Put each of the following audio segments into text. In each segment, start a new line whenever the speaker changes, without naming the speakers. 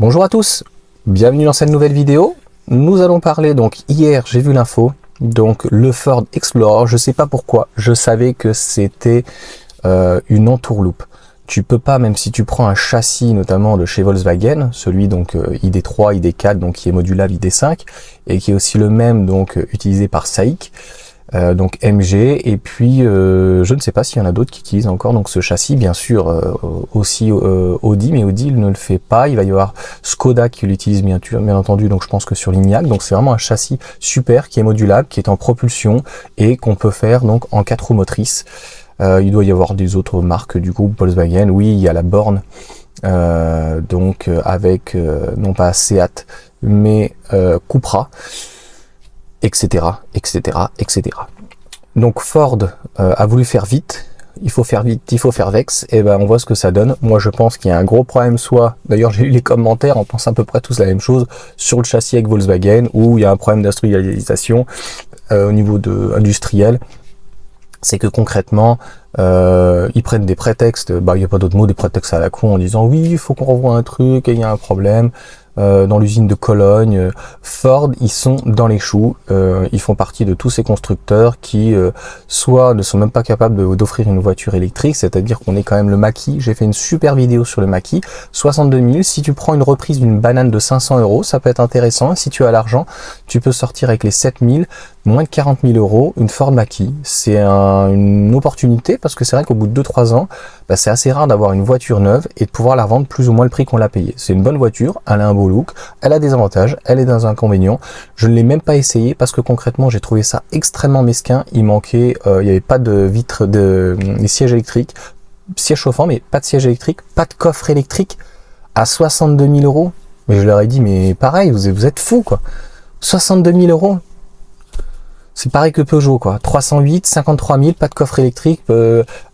Bonjour à tous, bienvenue dans cette nouvelle vidéo. Nous allons parler, donc hier j'ai vu l'info, donc le Ford Explorer, je sais pas pourquoi, je savais que c'était une entourloupe. Tu peux pas, même si tu prends un châssis notamment de chez Volkswagen, celui donc ID3, ID4, donc qui est modulable ID5, et qui est aussi le même donc utilisé par SAIC, donc MG, et puis je ne sais pas s'il y en a d'autres qui utilisent encore donc ce châssis, bien sûr aussi Audi, mais Audi il ne le fait pas. Il va y avoir Skoda qui l'utilise bien entendu, donc je pense que sur Lignac. Donc c'est vraiment un châssis super qui est modulable, qui est en propulsion et qu'on peut faire donc en 4 roues motrices. Il doit y avoir des autres marques du groupe Volkswagen. Oui, il y a la Born, donc avec non pas Seat mais Cupra, etc., etc., etc. Donc Ford a voulu faire vite, il faut faire vite, il faut faire vex, et ben on voit ce que ça donne. Moi je pense qu'il y a un gros problème, soit, d'ailleurs j'ai lu les commentaires, on pense à peu près tous la même chose, sur le châssis avec Volkswagen, où il y a un problème d'industrialisation au niveau industriel. C'est que concrètement, ils prennent des prétextes, il n'y a pas d'autre mot, des prétextes à la con en disant oui, il faut qu'on revoie un truc, et il y a un problème. Dans l'usine de Cologne, Ford, ils sont dans les choux, ils font partie de tous ces constructeurs qui soit ne sont même pas capables d'offrir une voiture électrique, c'est-à-dire qu'on est quand même le Mach-E. J'ai fait une super vidéo sur le Mach-E, 62 000, si tu prends une reprise d'une banane de 500 €, ça peut être intéressant. Si tu as l'argent, tu peux sortir avec les 7 000, moins de 40 000 €, une Ford Mach-E. C'est une opportunité, parce que c'est vrai qu'au bout de 2-3 ans, c'est assez rare d'avoir une voiture neuve et de pouvoir la revendre plus ou moins le prix qu'on l'a payé. C'est une bonne voiture, elle a un beau look, elle a des avantages, elle est dans un inconvénient. Je ne l'ai même pas essayé parce que concrètement j'ai trouvé ça extrêmement mesquin. Il manquait, il n'y avait pas de vitre, les sièges électriques, sièges chauffants, mais pas de siège électrique, pas de coffre électrique à 62 000 €. Mais je leur ai dit, mais pareil, vous êtes fous quoi. 62 000 €. C'est pareil que Peugeot, quoi. 308, 53 000, pas de coffre électrique,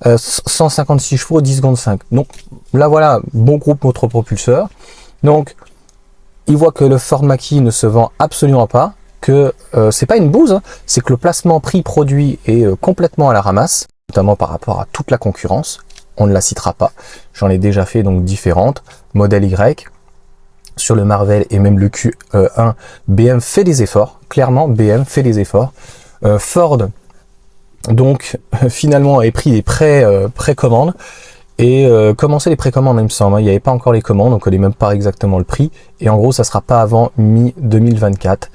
156 chevaux, 10 secondes 5. Donc là, voilà, bon groupe motopropulseur. Donc, ils voient que le Ford Mach-E ne se vend absolument pas, que c'est pas une bouse, hein, c'est que le placement prix-produit est complètement à la ramasse, notamment par rapport à toute la concurrence. On ne la citera pas. J'en ai déjà fait donc différentes. Modèle Y. Sur le Marvel et même le Q1, BM fait des efforts, clairement BM fait des efforts. Ford, donc finalement avait pris des précommandes et commencé les précommandes il me semble, hein. Il n'y avait pas encore les commandes, donc on ne connaît même pas exactement le prix, et en gros ça sera pas avant mi-2024.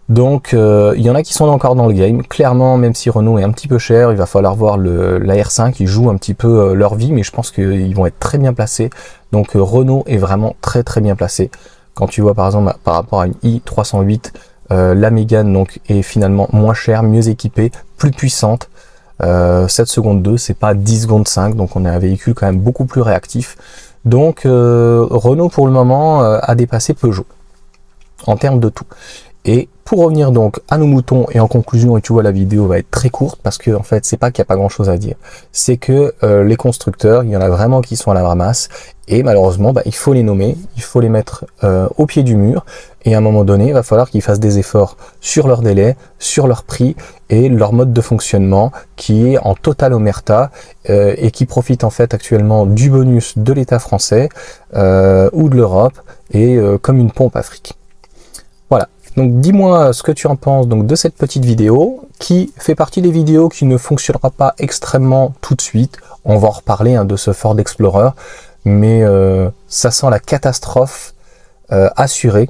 Donc il y en a qui sont encore dans le game, clairement, même si Renault est un petit peu cher, il va falloir voir la R5, ils jouent un petit peu leur vie, mais je pense qu'ils vont être très bien placés. Donc Renault est vraiment très bien placé. Quand tu vois par exemple par rapport à une i308, la Mégane donc est finalement moins chère, mieux équipée, plus puissante. 7 secondes 2, c'est pas 10 secondes 5, donc on a un véhicule quand même beaucoup plus réactif. Donc Renault pour le moment a dépassé Peugeot en termes de tout. Et pour revenir donc à nos moutons, et en conclusion, et tu vois la vidéo va être très courte parce que en fait c'est pas qu'il n'y a pas grand chose à dire, c'est que les constructeurs, il y en a vraiment qui sont à la ramasse, et malheureusement il faut les nommer, il faut les mettre au pied du mur, et à un moment donné il va falloir qu'ils fassent des efforts sur leur délai, sur leur prix et leur mode de fonctionnement qui est en totale omerta, et qui profite en fait actuellement du bonus de l'État français ou de l'Europe, et comme une pompe à fric. Voilà. Donc dis-moi ce que tu en penses donc de cette petite vidéo, qui fait partie des vidéos qui ne fonctionnera pas extrêmement tout de suite. On va en reparler de ce Ford Explorer, mais ça sent la catastrophe assurée,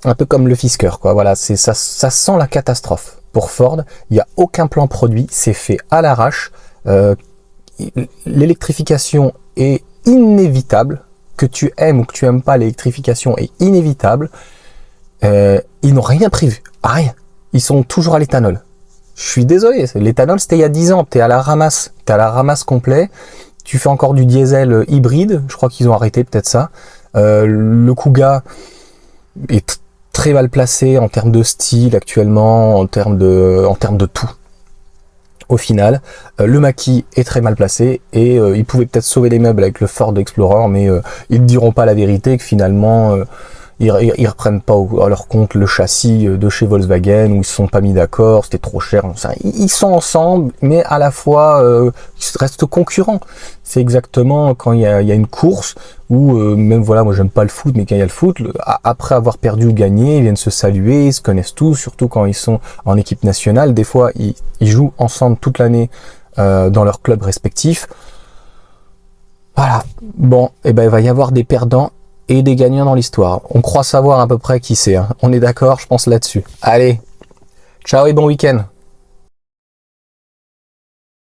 un peu comme le Fisker, quoi. Voilà, ça sent la catastrophe pour Ford. Il n'y a aucun plan produit, c'est fait à l'arrache. L'électrification est inévitable, que tu aimes ou que tu aimes pas, l'électrification est inévitable. Ils n'ont rien prévu, rien. Ils sont toujours à l'éthanol. Je suis désolé, l'éthanol c'était il y a 10 ans, t'es à la ramasse complet, tu fais encore du diesel hybride, je crois qu'ils ont arrêté peut-être ça. Le Kuga est très mal placé en termes de style actuellement, en termes de tout. Au final, le Mach-E est très mal placé, et ils pouvaient peut-être sauver les meubles avec le Ford Explorer, mais ils ne diront pas la vérité, que finalement ils reprennent pas à leur compte le châssis de chez Volkswagen, où ils se sont pas mis d'accord, c'était trop cher. Ils sont ensemble, mais à la fois ils restent concurrents. C'est exactement quand il y a une course où même voilà, moi j'aime pas le foot, mais quand il y a le foot, après avoir perdu ou gagné, ils viennent se saluer, ils se connaissent tous, surtout quand ils sont en équipe nationale. Des fois, ils jouent ensemble toute l'année dans leur club respectif. Voilà. Bon, et ben il va y avoir des perdants et des gagnants dans l'histoire. On croit savoir à peu près qui c'est. Hein. On est d'accord, je pense là-dessus. Allez, ciao et bon week-end.